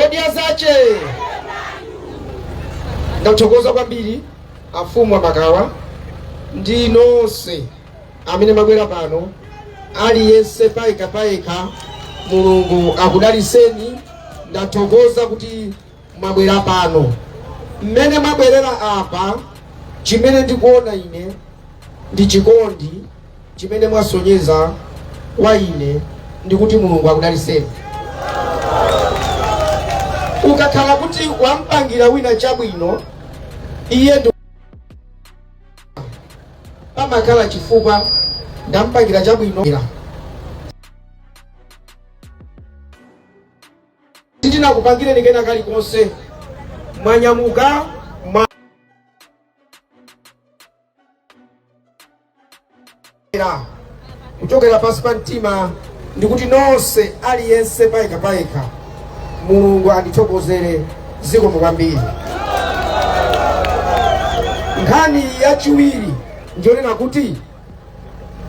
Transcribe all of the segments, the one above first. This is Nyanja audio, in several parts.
odia zache ndachokoza kwambiri afumu amakawa ndi nonse amene mabwera pano aliyense paika Mulungu akudaliseni. Ndathokoza kuti mwabwera pano. Mmene mwabwerera apa, chimene ndikuona ine ndi chikondi chimene mwasonyeza kwa ine, ndikuti Mulungu akudaliseni. Ukakhala kuti wampangira wina chabwino, iye ndi pamakhala chifukwa ndampangira chabwino. Titina kupangire nikena kali konse mwanyamuka kuchokera pasi pa mtima, ndikuti nonse aliyense paika Mulungu andithokozere zikomo kwambiri. Nkhani yachiwiri ndionena kuti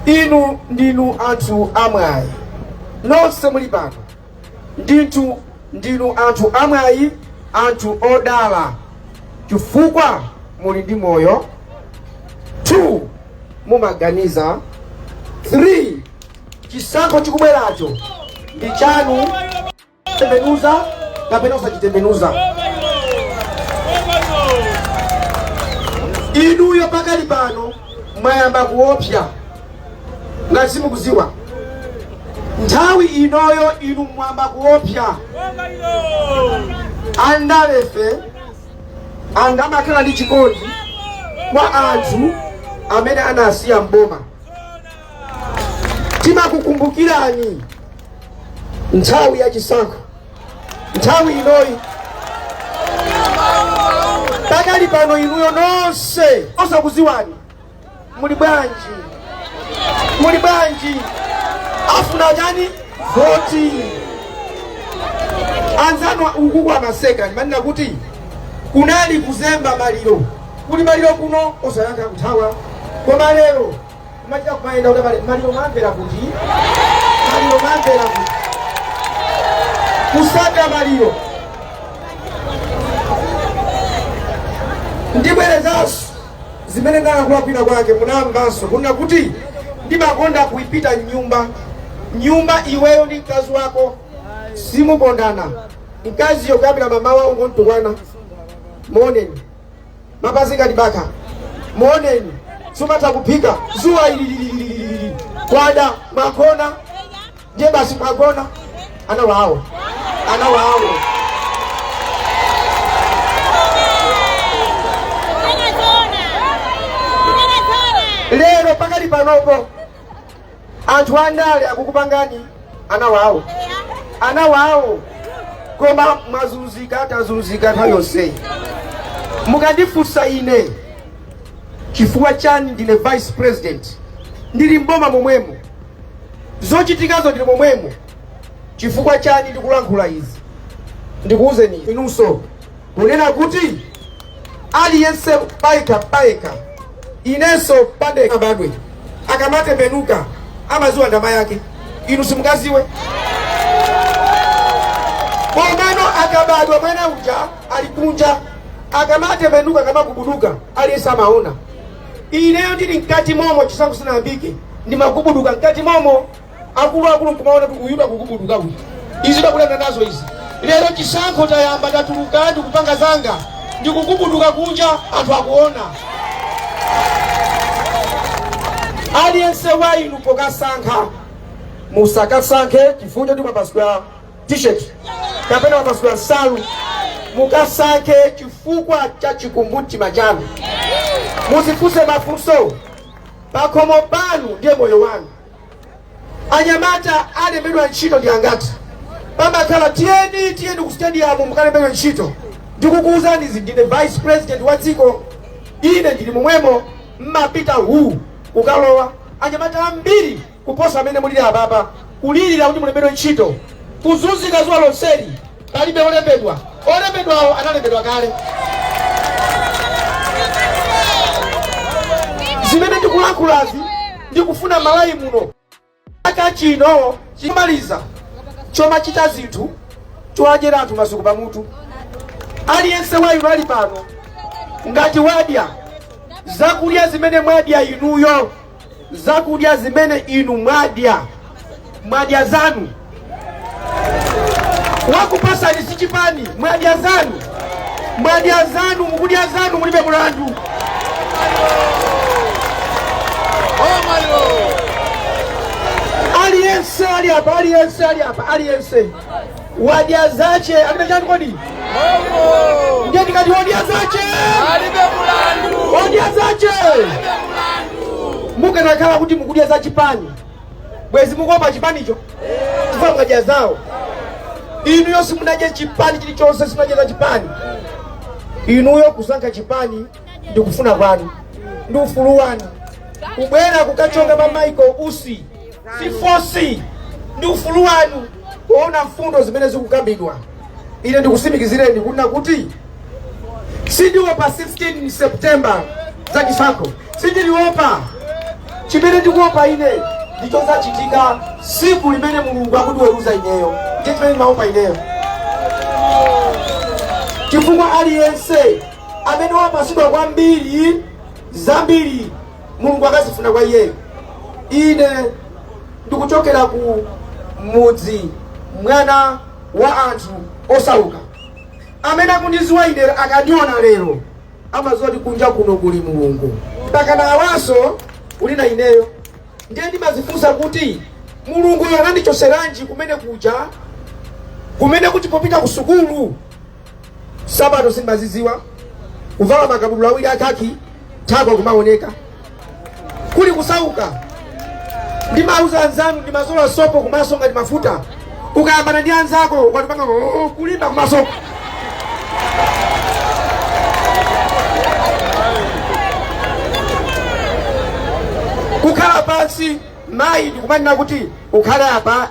inu ndinu anthu amwayi. Nonse muli pano ndinu anthu amwayi, anthu odala, chifukwa muli ndi moyo. 2 mumaganiza. 3 chisankho chikubweracho ndi chanu, tembenuza kapena usachitembenuza. Inuyo pakali pano mwayamba kuopsa, ngati simukuziwa. Nthawi inoyo inu mwamba kuopsa. Andalefe angamakhala ndi chikondi kwa anthu amene anasiya mboma. Timakukumbukirani nthawi ya chisankho, nthawi inoyi. Pakali pano inuyo nonse osakuziwani muli bwanji, afuna chani voti. Anzanu ukuku amaseka manena kuti kunali kuzemba maliro, kuli maliro kuno osayanga kuthawa. Koma lero kumachita kumayenda kuti maliro mamvera kuti kusaka maliro. Ndibwerezanso zimene ndakulakwira kwake munamvanso kunena kuti ndimakonda kuipita nyumba iweyo ndi mkazi wako simukondana. Mkazi yokabira mama wawo ngontukwana moneni mapazi ngati baka moneni sumata kuphika zuwa ili kwada makona je basi makona ana wawo lero pakali panopo anthu andale akukupangani ana wawo koma tazunzika nthawi yonseyi. Mukandifunsa ine chifukwa chani ndine vice president, ndili mboma momwemo, zochitikazo ndili momwemo, chifukwa chani ndikulankhula izi, ndikuuzeni inunso kunena kuti aliyense paika inenso pandeka badwe akamatembenuka amaziwa ndama yake. Inu simukaziwe pomano akabadwa mwana uja alikunja akamatembenuka kamakubuduka aliyesa maona. Ineyo ndili mkati momo chisangu sinambike ndimakubuduka mkati momo akulu nkumaona uyuda kukubuduka uyu. Izi ndakulenda nazo izi. Lero chisankho tayamba tatuluka ndikupanga zanga ndikukubuduka kunja anthu akuona. Aliyense wa inu pokasankha musakasankhe chifundo ndi mapasula t-shirt kapena mapasula nsalu, mukasankhe chifukwa cha chikumbumtima chanu. Musifunse mafunso, pakhomo panu ndiye moyo wanu. Anyamata alembedwa ntchito ndi angati? Pamakhala tiyeni ku stadium mukalembedwa ntchito. Ndikukuwuzani izi, ndine vice president wa dziko, ine ndili momwemo mmapita ukalowa anyamata ambiri kuposa amene mulili ababa kulilira kuti mulembedwe ntchito kuzunzika zuwa lonseli palibe olembedwawo analembedwa kale. Zimene ndikulankhulazi ndikufuna malayi muno aka chino chimaliza choma chita zinthu choajera anthu masuku pamutu. Aliyense wa inu ali pano ngati wadya zakudya zimene mwadya inuyo, zakudya zimene inu mwadya zanu, wakupasani si chipani, mwadya zanu, mukudya zanu, mulibe mulandu. Aliyense ali hapa, wadya zache alimejani kodi ndiye ndikati wadya zache alibe mulandu, wadya zache mukanakhala kuti mukudya za chipani bwezi mukopa chipani icho chifukwa mwadya zawo. Inuyo simunadya chipani chilichonse, simunadya za chipani. Inuyo kusankha chipani ndi kufuna kwanu, ndi ufulu wanu. Kubwera kukachonga mamaiko usi si fosi, ndi ufulu wanu kuona mfundo zimene zikukambidwa. Ine ndikusimikizireni kuna kuti sindiopa 16 September za chisankho, sindiopa. Chimene ndikuopa ine ndicho zachitika siku limene Mulungu akutiweruza ineyo, ndiye chimene ndimaopa ineyo. Chifukwa aliyense amene wapasidwa kwambiri zambiri Mulungu akazifuna kwa iyeyo. Ine ndikuchokera ku mudzi mwana wa anthu osauka amene akundiziwa ine akaniona lero amaziwa kuti kunja kuno kuli Mulungu mpakana awaso uli na ineyo. Ndiye ndimazifunsa kuti Mulungu anandichoseranji kumene kuja, kumene kuti popita ku sukulu sabato simbaziziwa, kuvala makabudula awiri akaki thakwa kumaoneka, kuli kusauka. Ndimauza anzanu ndimazola sopo kumaso ngati mafuta, ukayambana ndi anzako watupanga kulimba kumaso. Kukhala pansi mayi ndikumanena kuti ukhale apa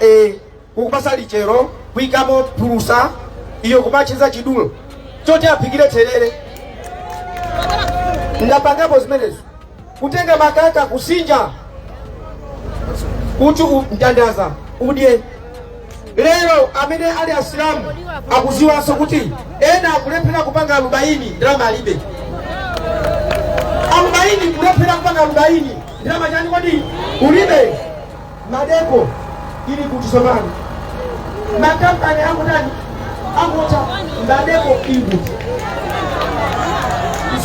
kukupasa lichero kuyikamo phulusa iyo kumachiza chidulo choti aphikire terere. Ndapangapo zimenezo kutenga makaka kusinja uchu mtandaza udye. Lero amene ali asilamu akuziwanso kuti ena akulephera kupanga 40 ndalama alibe. 40 kulephera kupanga 40 ndalama chani kodi ulibe. Madeko ili kutisomani makampani yangu nani angota madeko ili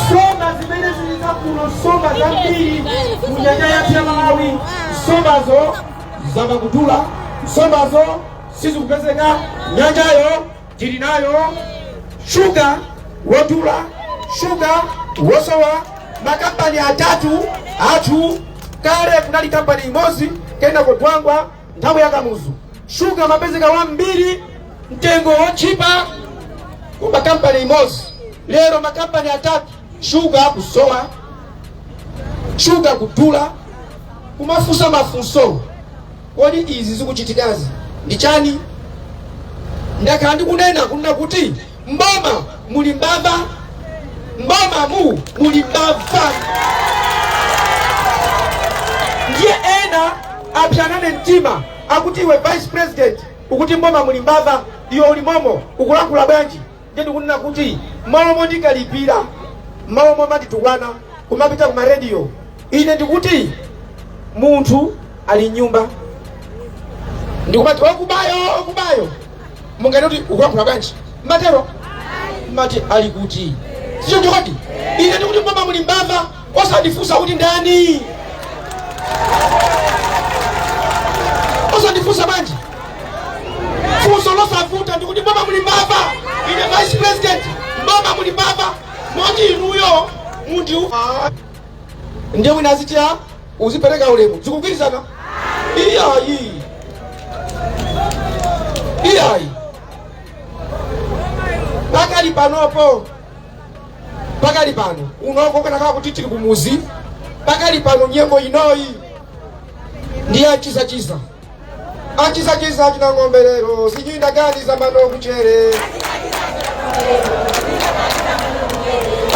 soma zimene ziliza kuno, soma zambiri munyanja ya pia Malawi, soma zo zama kutula, soma zo sizu kupezeka nyanjayo tili nayo shuga wotula shuga wosowa. Makampani atatu kale kunali kampani imozi kenda kutwangwa nthawi ya kamuzu shuga mapezeka 2 mtengo wochipa kwa kampani imozi. Lero makampani atatu shuga kusowa, shuga kutula, kumafusa mafunso. Kodi izi zikuchitikazi ndi chani? Ndakhala ndikunena kunena kuti mboma muli mbava, mboma muli mbava. Ndiye ena apyanane mtima akuti iwe vice president ukuti mboma muli mbava, iyo ulimomo ukulankhula bwanji? Ndiye ndikunena kuti malomo ndikalipira, malomo matitukwana kumapita kuma radio. Ine ndikuti munthu ali nyumba ndikumati okubayo mungani kuti ukulankhula bwanji matero mati ali kuti sicho ndikoti. Ine ndikuti mboma muli mbava osandifunsa kuti ndani, osandifunsa bwanji funso losavuta ndikuti mboma muli mbava. Ine vice president mboma muli mbava moti inuyo mundi ndiye mwina azitira uzipereka ulemu zikugwirizana. Iyayi pakali panopo, pakali pano unoko kana kaka kuti tili kumuzi, pakali pano nyengo inoyi ndiye achiza achina ng'ombe lero sinyinda gani za mano kuchere.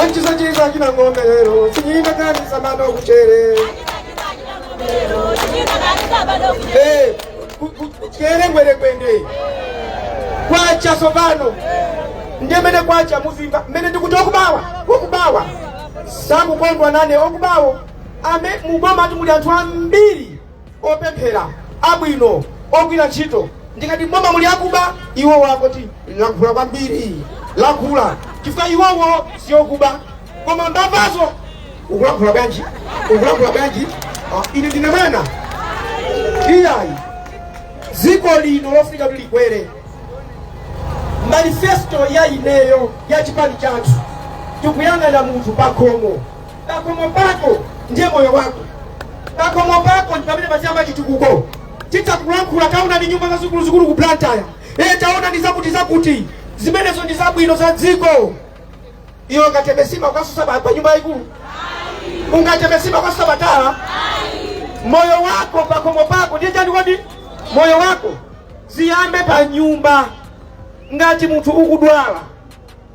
Achiza achina ng'ombe lero sinyinda gani za mano kuchere. kere ngwere kwende kwacha sopano ndemene kwacha muzimba mene ndikuti okubawa sakukondwa nane okubawo ame mugoma ati muli anthu ambiri opemphera abwino ogwira ntchito ndikati moma muli akuba iwo wakoti lankhula kwambiri lankhula chifukwa iwowo siyokuba koma mbavazo ukulankhula bwanji ine ndine mwana iyayi dziko lino lofika kuti likwere manifesto ya ineyo ya chipani chathu tikuyang'ana munthu pakhomo pako ndiye moyo wako pakhomo pako ndipamene pachiyamba chitukuko titakulankhula taona ndi nyumba zazikulu ku Blantyre taona ndi zakuti zimenezo ndi zabwino za dziko. Iyo ungatebesima ukasusa pa nyumba ikulu ungatebesima ukasusa patala moyo wako pakhomo pako ndiye chani kodi moyo wako ziyambe pa nyumba. Ngati munthu ukudwala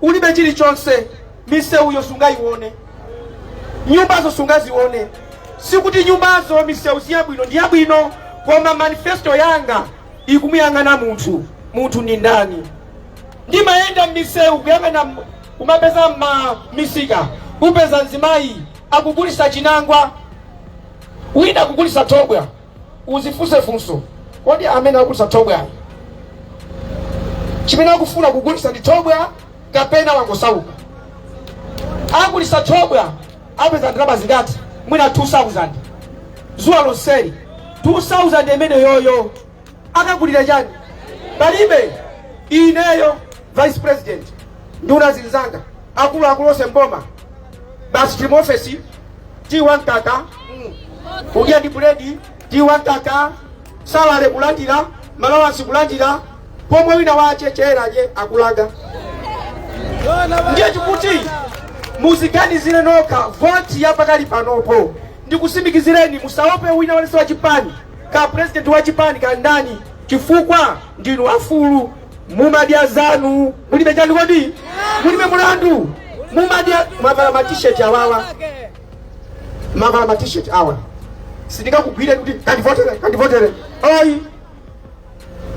ulibe chilichonse misewu yo sungayione nyumbazo sungazione sikuti nyumbazo misewu siyabwino ndi yabwino koma manifesto yanga ikumuyang'ana munthu ni ndani. Ndimayenda m'misewu kuyang'ana umapeza misika upeza nzimayi akugulisa chinangwa wina akugulisa tobwa uzifuse funso kodi amene akugulisa tobwa chimene akufuna kugulisa ndi tobwa kapena wangosauka akugulisa tobwa apeza ndalama zingati mwina 2000 zuwa lonseli 2000 imene yoyo akagulira chani palibe. Ineyo vice president nduna zinzanga akulu ose mboma basi timofesi tiwantaka udya ndi buledi tiwantaka salale kulandira malawansi kulandira pomwe wina wachecheraje akulaga ndiye chikuti muziganizire nokha voti yapakali panopo ndikusimikizireni musaope wina walese wa chipani ka president wa chipani ka ndani chifukwa ndinu afulu mumadya zanu mulibe chani kodi mulibe mulandu mumadya mavala ma t-shirt awawa mavala ma t-shirt awa sindingakugwire kuti kandivotere ayi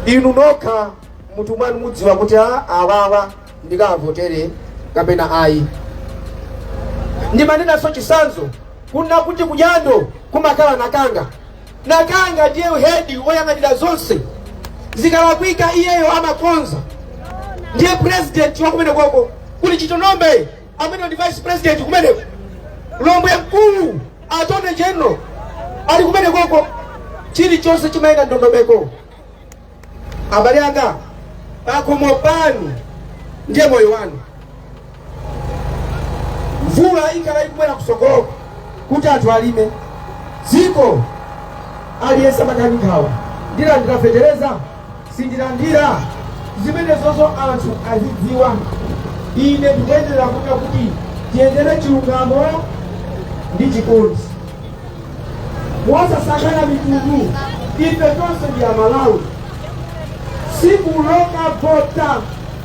inu nokha munthu mwanu mudziwa kuti awawa ndikavotere kapena ayi. Ndimanena so chisanzo kuna kuti kujando kumakala nakanga ndiye hedi oyang'anira zonse zikalakwika iyeyo amakonza ndiye president wakumene kwako kuli Chitonombe amene ndi vice president kumeneko Lombwe mkulu atone general ali kumene kwako chilichonse chimayenda ndondomeko. Abale anga pakhomo panu ndiye moyo wanu. Mvula ikala ikumwera kusogolo kuti anthu alime dziko aliyesa makani nkhawa ndilandira fetereza sindilandira zimenezozo anthu azidziwa. Ine ndikuyenderera kuona kuti tiyendere chilungamo ndi chikondi mosasakana mitundu. Ife tonse ndi Amalawi sikuloka vota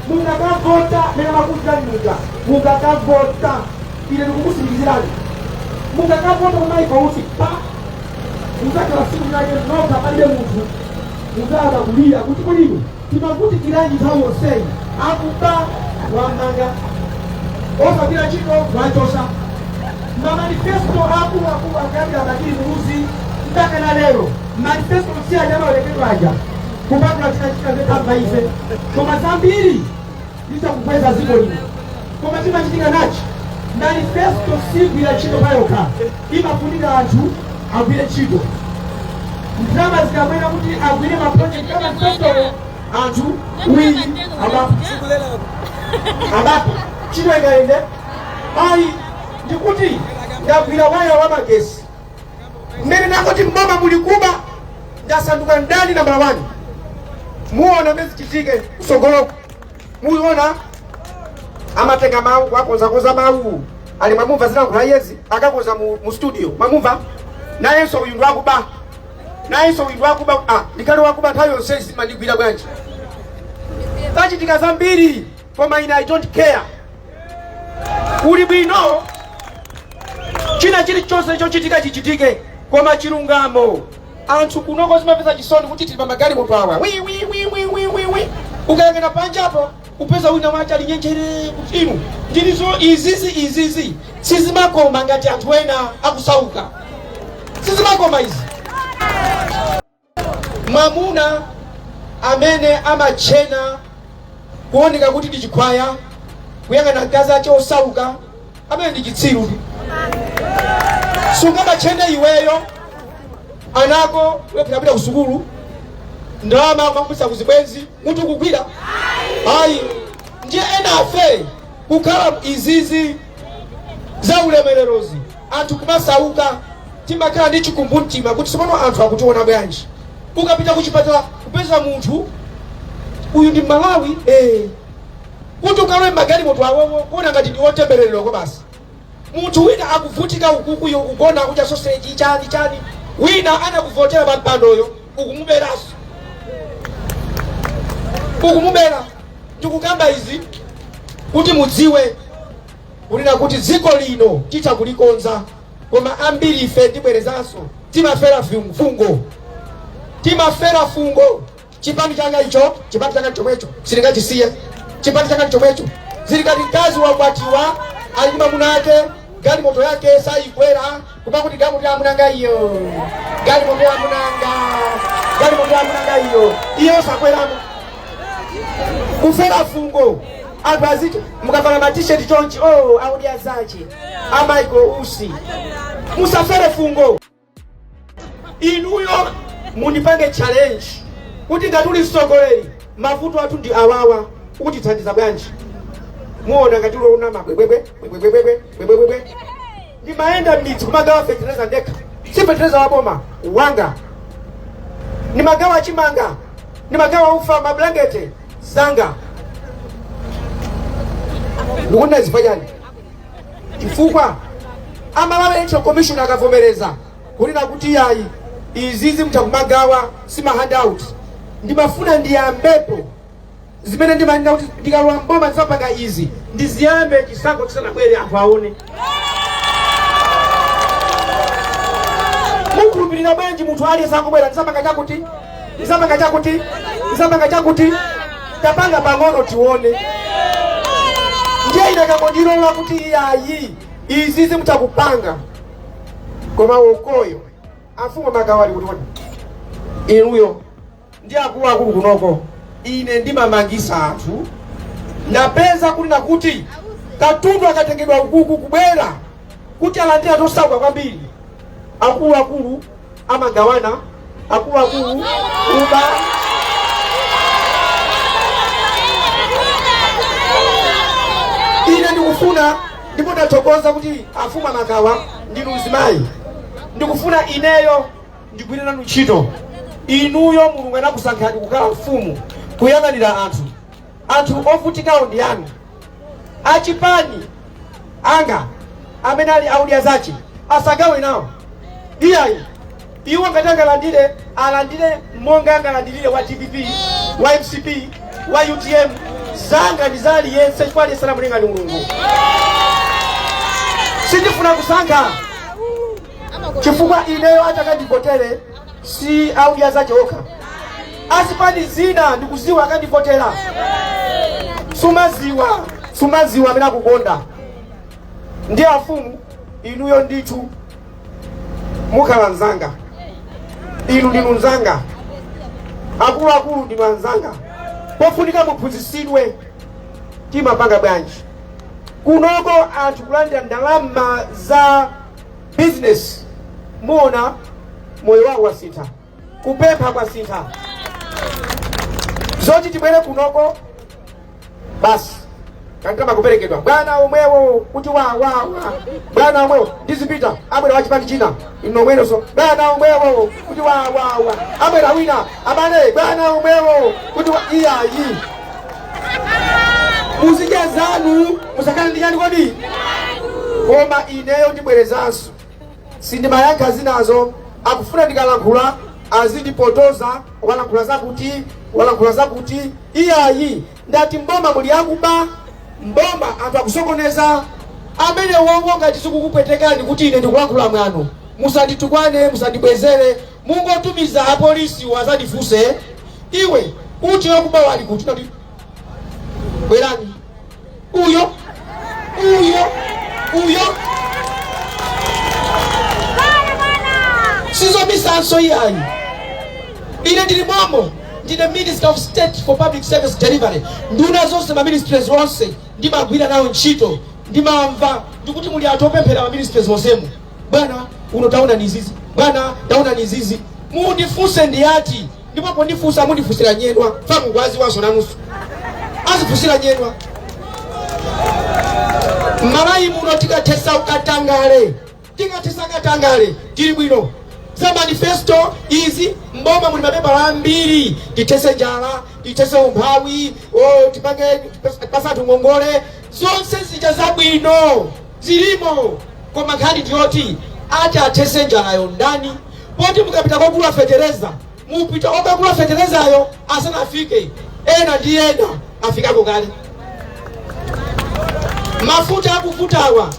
mungakavota mena makutanimuka mungakavota ile ndikukusimikizirani mungakavota kumaika uti pa mungakala siku nake noka palibe munthu mungaka kulira kuti kulino timakuti kilanji tawo sei akuba wamanga osabira chino wachosa manifesto aku akabira bakiri muruzi mpaka na lero manifesto sia nyama olekedwa aja kupatula chika kama ife koma zambiri litakukweza ziko lino koma tima chitika nachi manifesto siku ya chito payoka imafunika anthu agwire chito ndrama zikamwena kuti agwire maproject kama manifesto anthu wili abapo chito ikaende ayi ndikuti ndagwira waya wa magesi mmene nakoti mboma mulikuba ndasanduka ndani nambala 1 muona mezi chitike kusogolo muona amatenga mawu wakoza mawu ali mamumva zina kuna yezi akakoza mu studio mamumva naye so uyu ndwakuba ndikale wakuba tayo sense mandigwira bwanji tachitika zambiri koma ine I don't care uli bwino china chilichonse chochitika chichitike koma chilungamo anthu kunoko zimapeza chisoni kuti tili pamagali moto awa wi ukayang'ana panjapo upeza wina wacha alinyenjere kuti inu ndilizo izizi sizimakoma ngati anthu ena akusauka, sizimakoma izi. Mwamuna amene amachena kuoneka kuti ndi chikwaya kuyang'ana mkazi ache osauka amene ndi chitsiru, sungamachene iweyo anako wepitapita kusukulu ndalama kwambusa kuzibwenzi mutu kugwira ayi ndiye ena afe kukhala izizi za ulemererozi anthu kumasauka timakhala ndi chikumbumtima kuti sipano anthu akutiona bwanji. Ukapita kuchipatala kupeza munthu uyu ndi Malawi kuti ukalowe magali moto awowo kuona ngati ndi otemberererako basi. Munthu wina akuvutika ukukuyo ukugona kucha sausage chani wina anakuvotera pampandoyo ukumuberaso ukumubera. Tikukamba izi kuti mudziwe ulina kuti dziko lino titakulikonza koma ambiri ife tibwerezanso timafera fungo. Chipani changa icho chipani changa chomwecho silingachisiye chipani changa chomwecho zilikati mkazi wakwatiwa ali ndi mwamuna ake gali moto yake sayikwera kupa kuti gali moto ya munanga iyo gali moto ya munanga iyo sakweramo kufera fungo. Anthu aziti mukavala matisheti chonchi audia zache amaiko usi musafere fungo. Inuyo mundipange challenge kuti ngati uli mtsogoleri mavuto athu ndi awawa kuti thandiza bwanji. Muona ngati uloona mabwebwebwe ndi maenda midzi kumagawa fertilizer ndekha si fertilizer waboma wanga ni magawa chimanga ni magawa ufa mablangete zanga ndikuna zifanyani chifukwa Amalawi Electoral Commission akavomereza kulina kuti yayi izizi mtakumagawa si ma handout ndimafuna ndiyambepo zimene ndimanena kuti ndikalowa mboma ndisapanga izi ndiziyambe chisankho chisanabwere anthu aone. Mukhulupirira bwanji munthu aliyense akubwera ndisapanga chakuti tapanga pang'ono tione. Ndiye inakangondilola kuti yayi izizi mtakupanga koma ukoyo afunga magawali kuti inuyo ndi akulu kunoko ine ndimamangisa anthu ndapeza kuti nakuti katundu akatengedwa ukuku kubwera kuti alandira tosauka kwambiri akulu amagawana uba ine ndikufuna ndipo ndathokoza kuti afuma magawa ndinu mzimayi ndikufuna ineyo ndigwirira ntchito inuyo Mulungu anakusankhani kukhala mfumu kuyang'anira anthu ovutikawo ndi anu achipani anga amene ali audia zache asagawe nawo iyayi iwo ngati alandire monga angalandirire wa TPP wa MCP wa UTM zanga ndi zali yense chifukwa sana mulingani Mulungu sindifuna kusankha chifukwa ineyo atakandivotera si audia zache okha asipani zina ndikuziwa akandivotera sumaziwa amene akukonda ndi afumu inuyo ndithu mukhala nzanga inu ndinu nzanga akulu ndinu anzanga pofunika muphunzitsidwe timapanga bwanji kunoko anthu kulandira ndalama za business muona moyo wawo wasintha kupempha kwasintha zoti tibwere kunoko basi kantama kuperekedwa bwana omwewo kuti bwana omwewo ndizipita abwera wachipani china inomweneso bwana omwewo kuti abwera wina abale bwana omwewo kuti iyayi muzija zanu musakana ndiyani kodi koma ineyo ndibwerezanso sindimayankha zinazo akufuna ndikalankhula azindipotoza walankhula zakuti iyayi ndati mboma muli akuba mboma anthu akusokoneza amene wowo ngati sikukupwetekani kuti ine ndikulankhula mwano musanditukwane musandibwezere mungotumiza apolisi wazadifuse iwe uti yokuba wali kuti nali bwerani uyo sizo misanso yayi ine ndili momo ndine Minister of State for Public Service Delivery nduna zonse ma ministries onse ndimagwira nawo ntchito ndimamva ndikuti muli atopemphera ma ministries onsemo bwana uno taona nizizi bwana taona nizizi mundifunse ndiyati ndipo pondifunsa mundifusira nyenwa fa mugwazi wazo nanusu azifusira nyenwa malayi muno tikatesa ukatangale katangale tili bwino za manifesto izi mboma muli mapepala ambiri titese njala titese umphawi tipange pasatu ngongole zonse zija zabwino zilimo koma nkhani ndiyoti ati atese njalayo ndani poti mukapita kokula fetereza mupita okakula feterezayo asanafike ena ndi ena afikako kale mafuta akuvutawa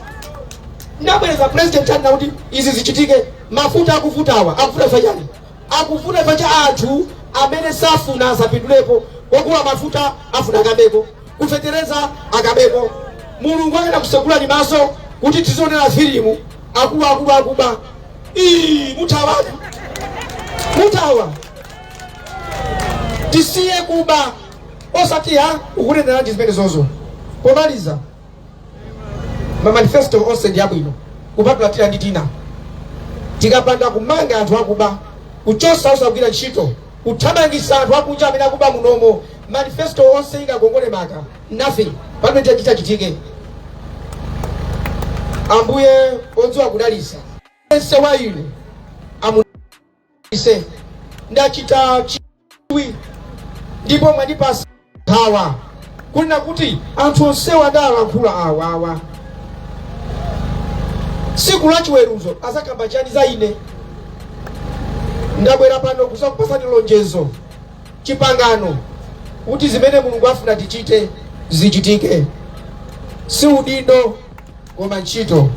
ndabwereza president ati nauti izi zichitike mafuta akuvutawa akuvuta fajani akuvuta faja anthu amene safuna asapindulepo kokula mafuta afuna akabeko kufetereza akabeko mulungu akena kusegula ni maso kuti tizionera filimu akuba mutawa tisiye kuba osati ha ukunenera ndi zimene zozo pomaliza mamanifesto onse ndi abwino kupatula tira ndi tina tikapanda kumanga anthu akuba kuchosa osagwira ntchito kuthamangisa anthu akunja amene akuba munomo manifesto onse ikagongole maka nothing pamene chitike ambuye odziwa kudalisa ense wa ine amunise ndachita chiwi ndipo mwandipasa hawa kunena kuti anthu onsewa adalankhula awawa siku la chiweruzo azakamba chani za ine ndabwera pano kusakupasani lonjezo chipangano kuti zimene mulungu afuna tichite zichitike si udindo koma ntchito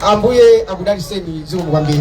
ambuye akudaliseni zikomo kwambiri.